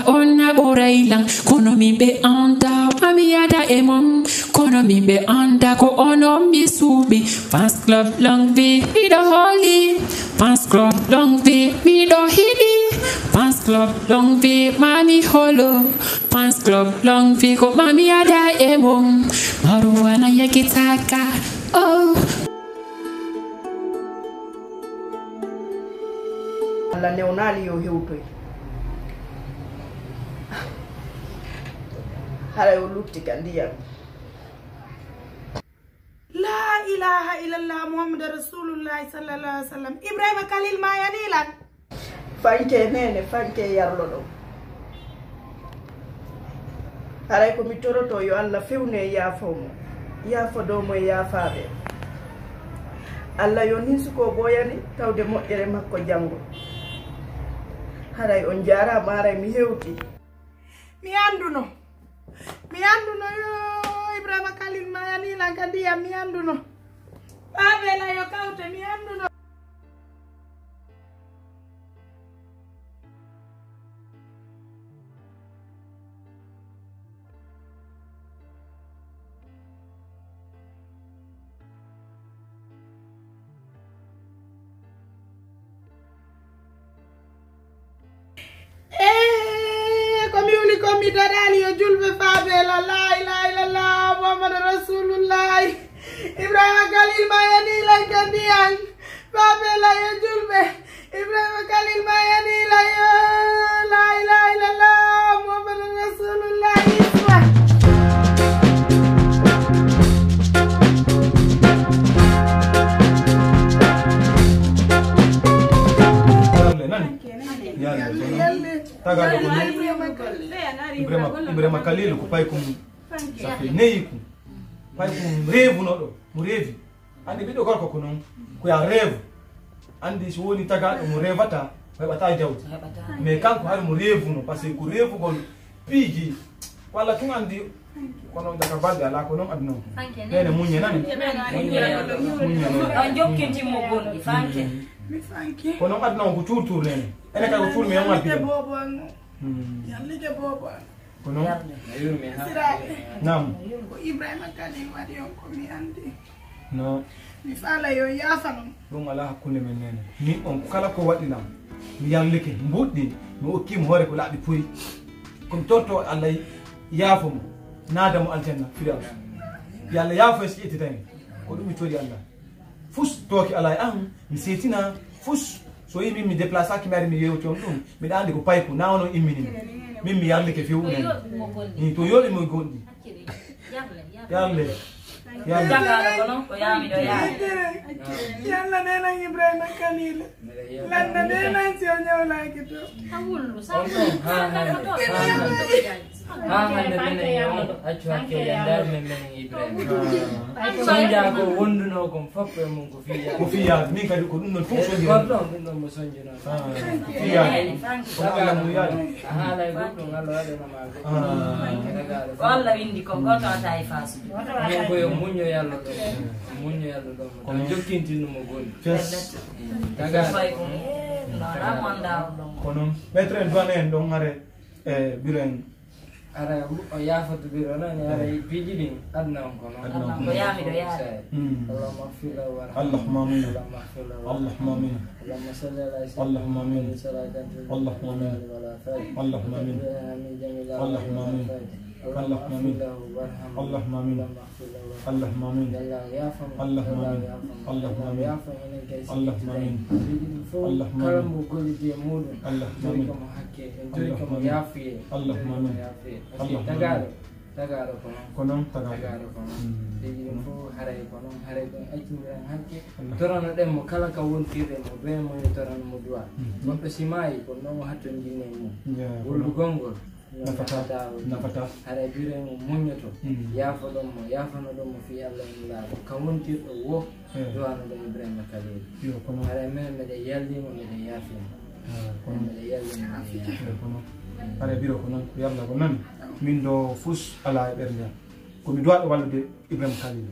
onna borailang kono mimbe anda mamiada emon kono mimbe anda ko ono misubi fans club long be the holy fans club long be the hidi fans club long be mami holo fans club long be ko mamiada emon maruana yakitaka oh alla neonali yo hewtoy hala yo lutti ka ndiyam la ilaha illallah muhammad rasulullah sallallahu alaihi wasallam ibrahima khalil ma yanilan fanke nene fanke yarlo do hala ko mi toroto yo alla fewne yafomo yafo do mo yafabe alla yo ninsuko boyani tawde moƴƴere makko jango haray on jara maray mi hewti mi anduno yo ibrahima khalil ma yanila kadiya mi anduno babela yo kawte mi anduno komi darani yo julbe fabela la ilaha illallah muhammad rasulullah ibrahima khalil ma yanila kandiyan fabela yo julbe ibrahima khalil ma yanila yo la ilaha illallah muhammad rasulullah isma Ibrahima Khalil ko pay kum safi neyi kum pay kum revu no do mu revi andi bido gorko ko non ko ya revu andi so woni taga mu revata pay bata jawdi mais kanko har mu revu no parce que ko revu gol piji wala tum andi kono daga balde ala ko non adno nene munye nani munye on jokkenti mo gondi fanke mi fanke kono adno ko tour nene ene ka ko tour mi yamma bi yalla je bobo kono nam ko ibrahima khalil wadi on ko mi andi no mi fala yo yafano dum ala hakkunde men nene ni on kala ko wadinam mi yallike mbuddi mi okkim hore ko labbi puyi kom torto allah yafumo nadamo aljanna fidaw yalla yafo es iti tan ko dum mi tori allah fus toki ala am mi setina fus so yimi mi déplacer ki mari mi yewti on dum mi dandi ko payko na wono immini min mi yallike fiw nen ni to yobe mo gondi yalle jangala ko non ko yami do yalla nena ibrahima khalil landa nena si o nyawla kito awul sa accuake yandar men men Ibrahima sonja ko wonduno ko foppe mun ko fiya min kadi ko dum non fu so ko don mo sonjino fiya daga mu ya hala goddo ngalo wade ma walla windi ko goto tay fasu ko yo munyo yalla do ko jokkintino mo goni daga la manda kono metre douane en don ngare biren ara o yaafatu biro nani ara pijini adna on kono ko yami do yaade Allahumma fila wa Allahumma amin Allahumma amin Allahumma salli ala sayyidina Allahumma amin Allahumma amin Allahumma amin Allahumma amin اللهم امين اللهم امين اللهم امين اللهم امين اللهم امين اللهم امين اللهم امين tagaro kono tagaro digi fu haray kono haray don acciran hanke torano dem mo kala ka wontire mo be mo torano mo duwa mo simai ko no hatto jinne mo wol gongol nafata haray bire mo munyoto yafo dum mo yafano dum fi Allah illa ka wontir do wo duwano do Ibrahima Khalil yo kono haray men me de yaldi mo me de yafi kono me de yaldi kono haray biro kono yalla ko nan min do fus ala bernde ko mi duwa wallude Ibrahima Khalil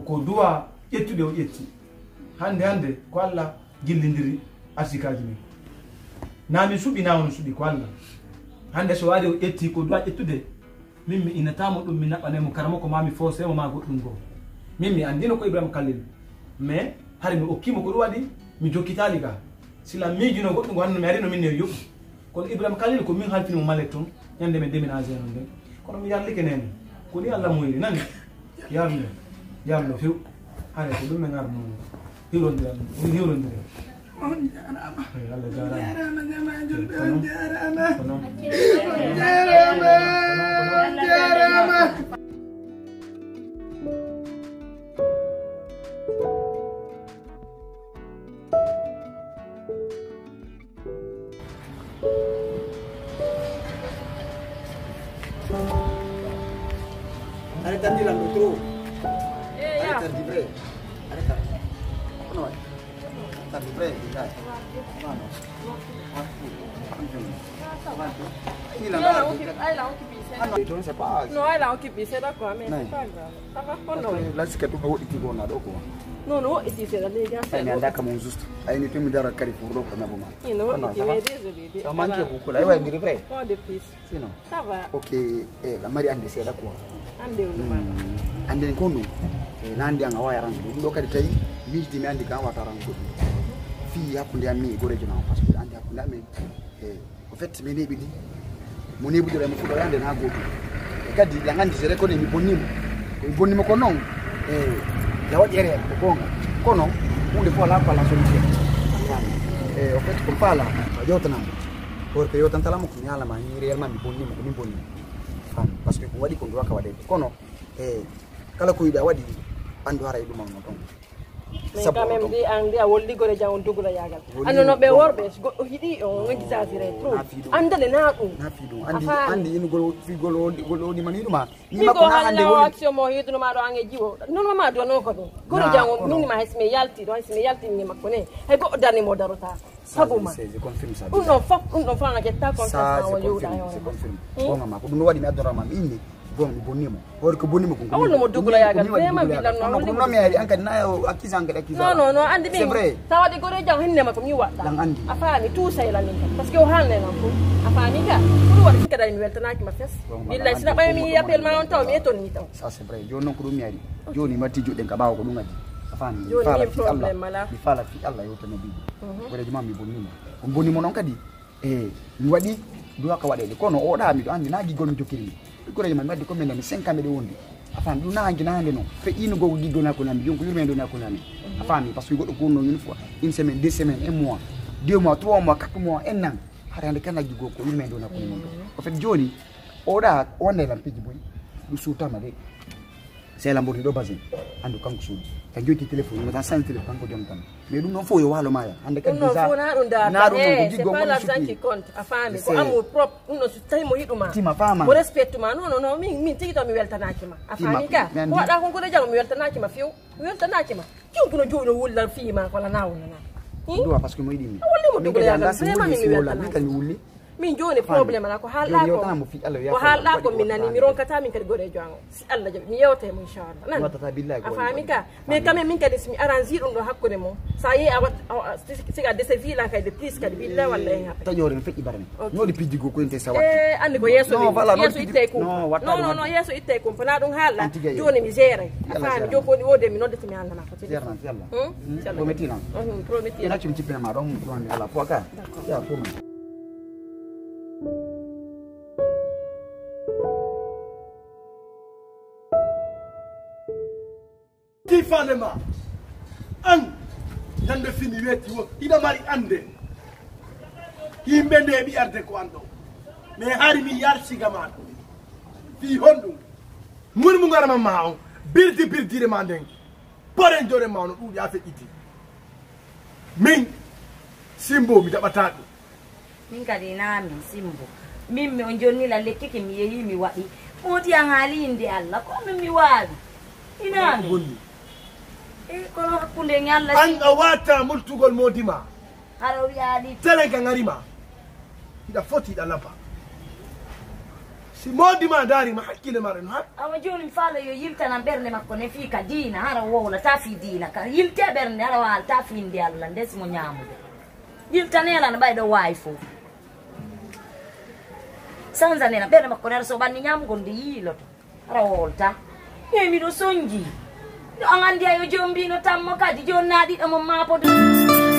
ko duwa ettude o etti hande ko Allah gillindiri arsikaji min na min subi na won subi ko Allah hande so wadi o etti ko duwa ettude min mi inatamo dum mi nabanemo karamo ko mami fo semo ma goddum go min mi andino ko Ibrahima Khalil mais hari mi okkimo ko wadi mi jokkitali ga sila miijino goddum go hanno mi arino min ne yob kono Ibrahima Khalil ko min halfini mo malet ton yande men déménager non den kono mi yarlike nene ko ni Allah moyri nani yarno few hare ko dum men arno hirondiran on jarama Allah jarama Ada tadi lah metro. Ada tadi bre. Ada tak? Apa nama? Tadi bre, tidak. Mana? Aku. Ini lah. Ai là ông kịp bị xe. Ano itu siapa? Nói là ông kịp bị xe đó của mình. Tava con noi. Lah sikit tu kau itu guna doko. No, no, iti se da lega. Ini anda kamu justo. Ini tu midara kari furo kana boma. No, iti vede vede. Sama anche bukula. Ai ngiri bre. Oh, de please. Sino. Tava. Okay, la mari ande se da kwa. Ande uma. Ande kono. Nandi anga waya ran. Ndo kadi tay mijdi mi andi kan wataran ko. Fi hakunde ami gore jona parce que andi hakunde ami au fait me ne bidi. Mo ne budi mo fudo yande na goto. Kadi la ngandi se rekone mi bonimo. Ko bonimo ko non ya wadi ere ko kono unde po la pala solution. Au fait ko pala jota na. Porque yo tanta la mo kunyala ma ni real ma mi bonimo. Parce que ko wadi ko ndo waka wade kono kala ko ida wadi andu hara iduma no ton mais quand même di andi a woldi gore jawon dugula yagal anno be worbe goddo hidi o ngi jasire trop andale na fidu andi inu golo di mani duma ni ko hande o action mo hidu ma do ange jiwo non ma do no ko do gore jango min ma hasme yalti ni makko ne hay go dani mo darota sabuma je confirme ça uno fa nga ta confiance o yuda yo ko ma ko dum wadi mi adora ma inni bon bonimo or ko bonimo ko awol mo dugula yagal vraiment bilan no no mi ari anka nayo akiza no andi bi tawadi gore jang hinne ma ko mi wadda afani tout ça la nin parce que o halne nan ko afani ka ko wadi kada mi weltana ki ma fes billahi sina bay mi appel ma on taw mi ton ni taw ça c'est vrai jo non ko dum mi ari joni matti jodden ka bawo ko dum ngadi afani mi fala fi Allah yo tan bi gore juma mi bonimo non kadi mi wadi duwa ka wadede kono o da mi do andi na gigol mi jokiri ko re man wadde ko men mi 5 kambe de wondi afan du naangi naande no fe ino go giddo na ko nami jonko yurme do na ko nami afan parce que goddo ko no une fois une semaine 2 semaines 1 mois 2 mois 3 mois 4 mois en nan harande kana gigo ko yurme do na ko nami ko fe joni o da wonde lam piji boy du sutama de c'est la mbodi do bazin andu kanko sudi ka joti telephone ngata san telephone kanko jom tan mais dum non fo yo walo maya ande kan déjà na dum ko gigo mo sanki compte afami ko amour propre no su tay mo hiduma tima fama mo respect ma no min tigi to mi weltanaki ma afami ka ko da ko de jang mi weltanaki ma fiu mi weltanaki ma kiu kuno jodo wulla fi ma ko la nawna na do parce que mo yidi mi mi ko da vraiment mi weltanaki mi wulli min joni problème la ko halla ko min nani mi ronkata min kadi gore jango si Allah jabi mi yewte mo inshallah nan wata billahi ko afami ka mais quand même min kadi mi arrange dum do hakkude mo sa yi siga de se villa kay de plus kadi billahi wallahi ha ta jore fekki barani no di piddi go ko ente sa andi ko yeso itte ko no yeso itte ko fana dum halla joni mi gere afami joko ni wode mi nodde mi anda ma ko ti yalla prometina ina chim chipina ma don ala poaka ya ko Kifanema an yande fini weti wo ida mari ande yimbe nde bi arde ko ando me hari mi yal sigama fi hondu mun mu ngara ma on birdi re manden pore jore ma on ya fe iti min simbo mi dabata min kadi nami simbo min mi on jonni la lekkiki mi yehi mi wadi modi an halinde Allah ko mi wadi ina bonni kono hakkunde nyalla anga wata multugol modima haro yaadi tele ka ngarima ida foti da lapa si modima dari ma hakkile mare no ama joni fala yo yiltana berne makko ne fi ka dina haro wowla ta fi dina ka yilte berne haro wal ta fi ndi Allah ndesmo nyaamude yiltanela na baydo wayfo sanza nena bere makko ner so banni nyam gondi yiloto ara wolta e mi do sonji do angandi ayo jombi no tammo kadi jonnadi do mo mapodo